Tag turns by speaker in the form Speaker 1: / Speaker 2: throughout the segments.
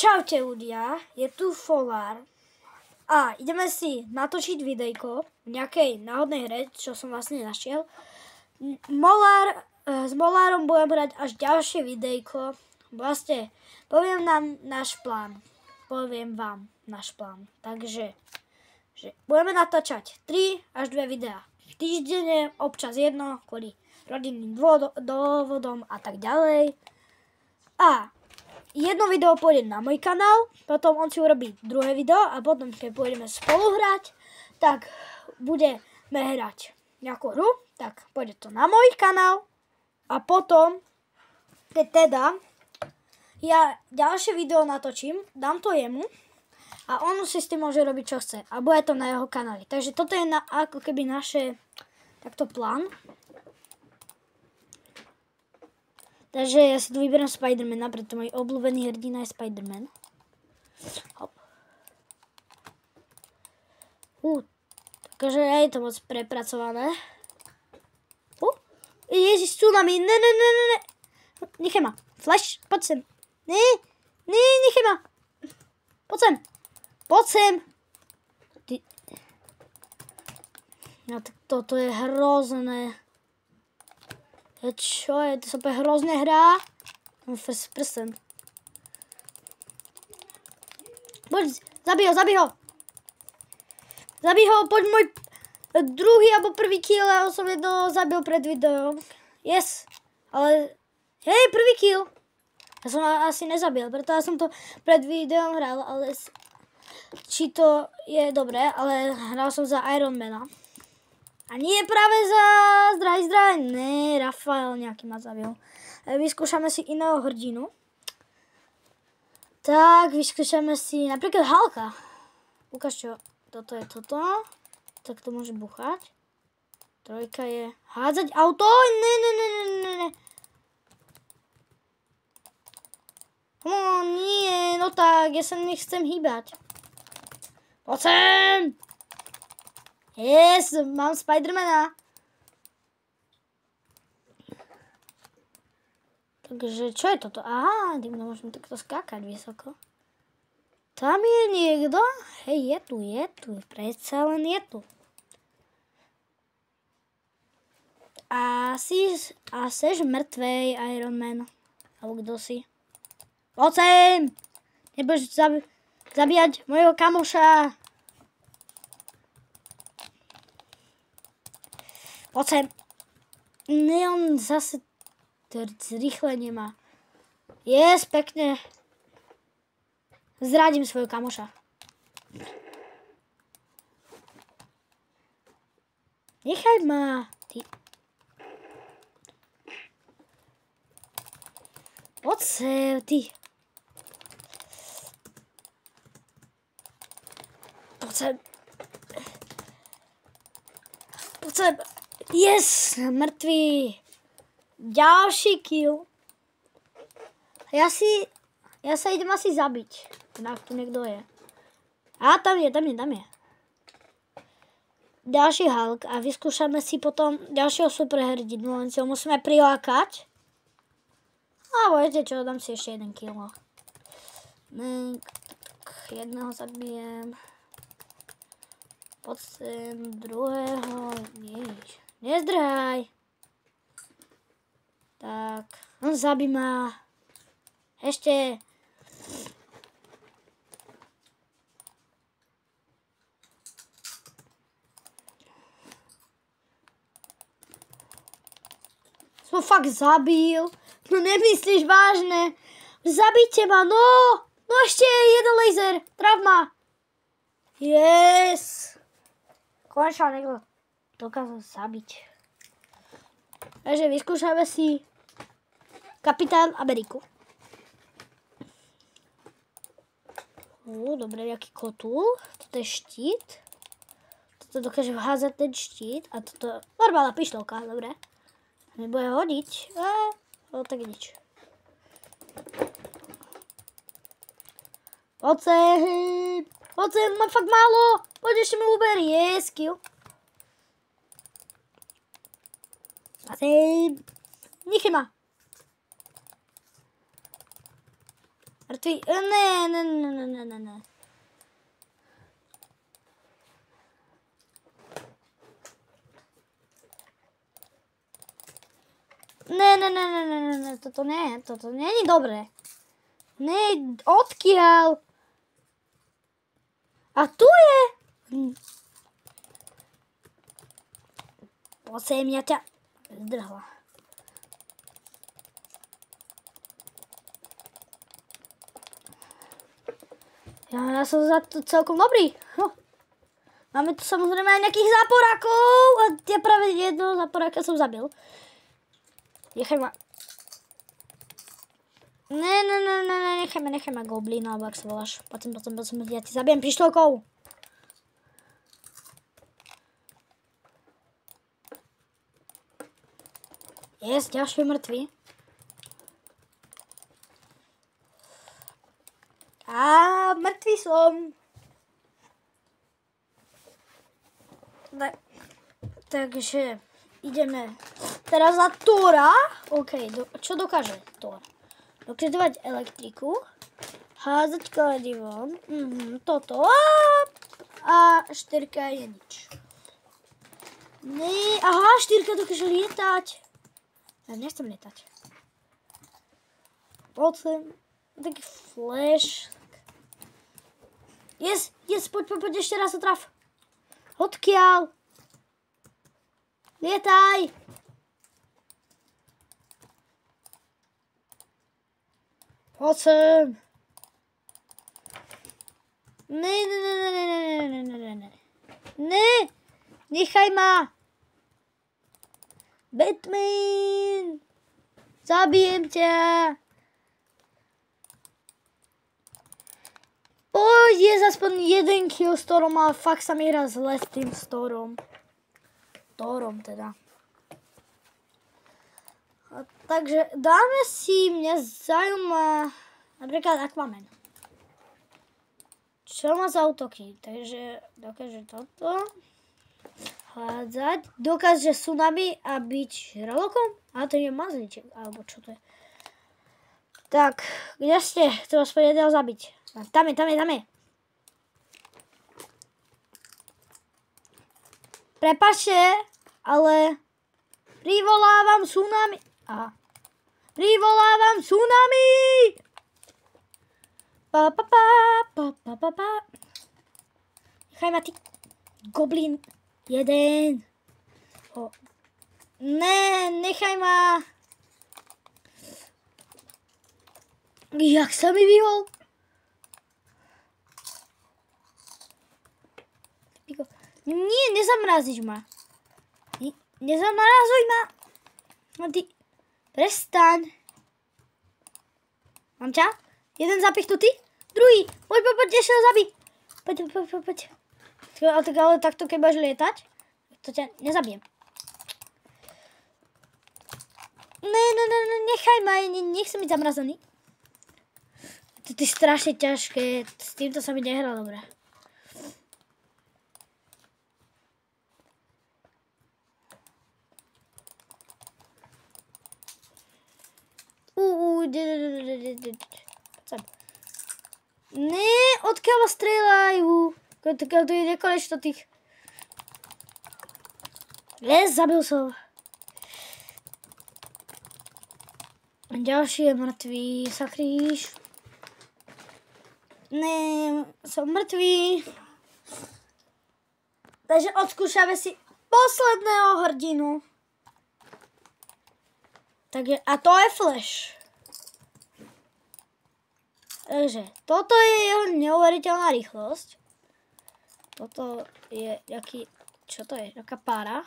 Speaker 1: Čaute ľudia, je tu Folár a ideme si natočiť videjko v nejakej náhodnej hre, čo som vlastne našiel. S Molárom budem hrať až ďalšie videjko. Vlastne poviem vám náš plán. Takže budeme natáčať 3 až 2 videá. Týždenne, občas jedno, kvôli rodinným dôvodom a tak ďalej. A jedno video pôjde na môj kanál, potom on si urobí druhé video a potom, keď pôjdeme spolu hrať, tak budeme hrať nejakú hru, tak pôjde to na môj kanál a potom, keď teda ja ďalšie video natočím, dám to jemu a on si s tým môže robiť čo chce a bude to na jeho kanáli. Takže toto je ako keby naše takto plán. Takže ja si tu vyberám Spidermana, preto môj obľúbený hrdina je Spiderman. Hop. Takže je to moc prepracované. Ježiš, tsunami, ne. Nechaj ma. Flash, poď sem. Ne, nechaj ma. Poď sem. Ty. No tak toto je hrozné. Čo je? To sa úplne hrozne hrá. First person. Poď, zabij ho. Poď môj druhý alebo prvý kill. Ja som jedno zabil pred videom. Yes. Ale, hej, prvý kill. Ja som asi nezabil, preto ja som to pred videom hral, ale či to je dobré, ale hral som za Ironmana. A nie práve za zdraj. Ne, Rafael nejaký ma zabil. Vyskúšame si iného hrdinu. Tak, vyskúšame si napríklad Hulka. Ukáž čo, toto je toto. Tak to môže buchať. Trojka je hádzať auto. Ne. Nie, no tak, ja sa nechcem hýbať. Poď sem! Yes, mám Spidermana. Takže, čo je toto? Aha, týmto môžem takto skákať vysoko. Tam je niekto? Hej, je tu. Predsa len je tu. A seš mŕtvej, Iron Man. Alebo kto si? Poď sem! Nebudeš zabíjať mojho kamoša. Poď sem. Ne, on zase zrýchlenie má. Yes, pekne. Zradím svojho kamoša. Nechaj ma. Ty. Poď sem, ty. Poď sem. Yes, mŕtvý. Ďalší kill. Ja sa idem asi zabiť. Tak tu niekto je. A tam je. Ďalší Hulk a vyskúšame si potom ďalšieho superhrdinu. Len si ho musíme prilákať. A viete čo, dám si ešte jeden kill. Jedného zabijem. Poď sem, druhého. Nezdrhaj. Tak, on zabí ma. Ešte. Som fakt zabil. No nemyslíš vážne. Zabíte ma, no. No ešte jeden laser. Traf ma. Yes. Konečne niekto dokázal zabiť. Takže vyskúšame si Kapitán Ameriku. Dobre, jaký kotul. Toto je štít. Toto dokáže vházať ten štít. A toto normálna pištolka, dobre. Nebude hodiť. No tak nič. Poď sem, mám fakt málo. Poď ešte mi uber. Yes, kill. Nechaj ma. Mrtvý. Ne. Ne, toto nie je dobré. Ne, odkiaľ? A tu je. Poď ja ťa zdrhla. Ja som za to celkom dobrý. Máme tu samozrejme aj nejakých záporákov a ja práve jedného záporáka som zabil. Nechaj ma. Ne, nechaj ma goblin, alebo ak sa voláš. Poď sem, ja ti zabijem pištolkou. Yes, ďalší mŕtvy. A mŕtvý som. Takže ideme teraz za Tora. OK, čo dokáže Thor? Dokáže elektriku, házať kladivom, toto a 4 je nič. Ne, aha, 4 dokáže lietať. Ja nechcem lietať. Poď sem, taký flash. Yes, poď, ešte raz sa traf. Odkiaľ? Lietaj! Poď sem. Ne, nechaj ma. Batman! Zabijem ťa! Poď, je aspoň jeden kill s Thorom, ale fakt sa mi hrá zle s tým Thorom. Thorom teda. A takže dáme si, mňa zaujíma napríklad Aquaman. Čo má za útoky? Takže dokáže toto. Hádzať. Dokáže tsunami a byť žralokom? Ale to je mazlíček, alebo čo to je? Tak, kde ste? Chcem vás jedného zabiť. Tam je. Prepáčte, ale privolávam tsunami. Aha. Privolávam tsunami! Pa. Nechaj ma ty, goblin. Jeden. Ne, nechaj ma. Jak sa mi vyhol? Nie, nezamrazíš ma. Nezamrazuj ma. No ty, prestaň. Mám ťa? Jeden zapichnutý, druhý. Poď, ešte ho zabij. Poď. Ale takto, keď budeš lietať, to ťa nezabijem. Ne, nechaj ma, nechcem byť zamrazený. To je strašne ťažké, s týmto sa mi nehrá dobre. Ne, odkiaľ ma strieľajú? To je nekonečno tých. Les, zabil som. Ďalší je mŕtvý, sakríš. Ne, som mŕtvý. Takže odskúšame si posledného hrdinu. Takže, a to je Flash. Takže, toto je jeho neuveriteľná rýchlosť. Toto je jaký, čo to je, taká pára.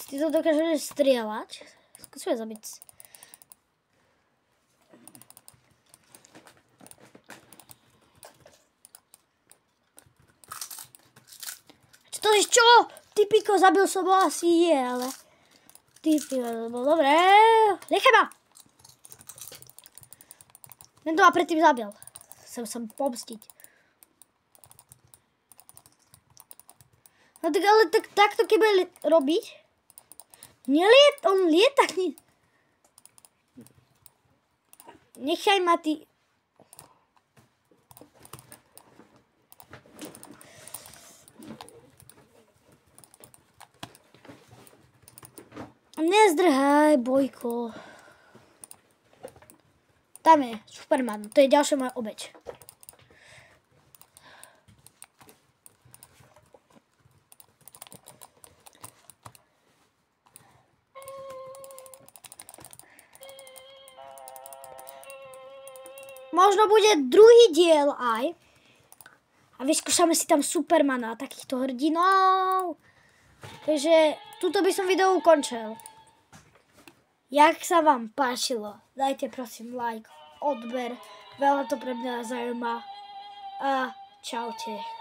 Speaker 1: Ty to dokážeš strieľať. Skúsme zabiť. Čo to je, čo? Typiko, zabil som ho, asi je, ale... Typiko, dobre. Nechaj ma! Ten to ma predtým zabil. Chcem sa pomstiť. No tak ale takto keď bude robiť? On lieta. Nechaj ma ty... Nezdrhaj, Bojko. Tam je Superman, to je ďalšia moja obeť. Možno bude druhý diel aj. A vyskúšame si tam Supermana a takýchto hrdinov. Takže tuto by som video ukončil. Jak sa vám páčilo, dajte prosím like, odber, veľa to pre mňa zaujíma a čaute.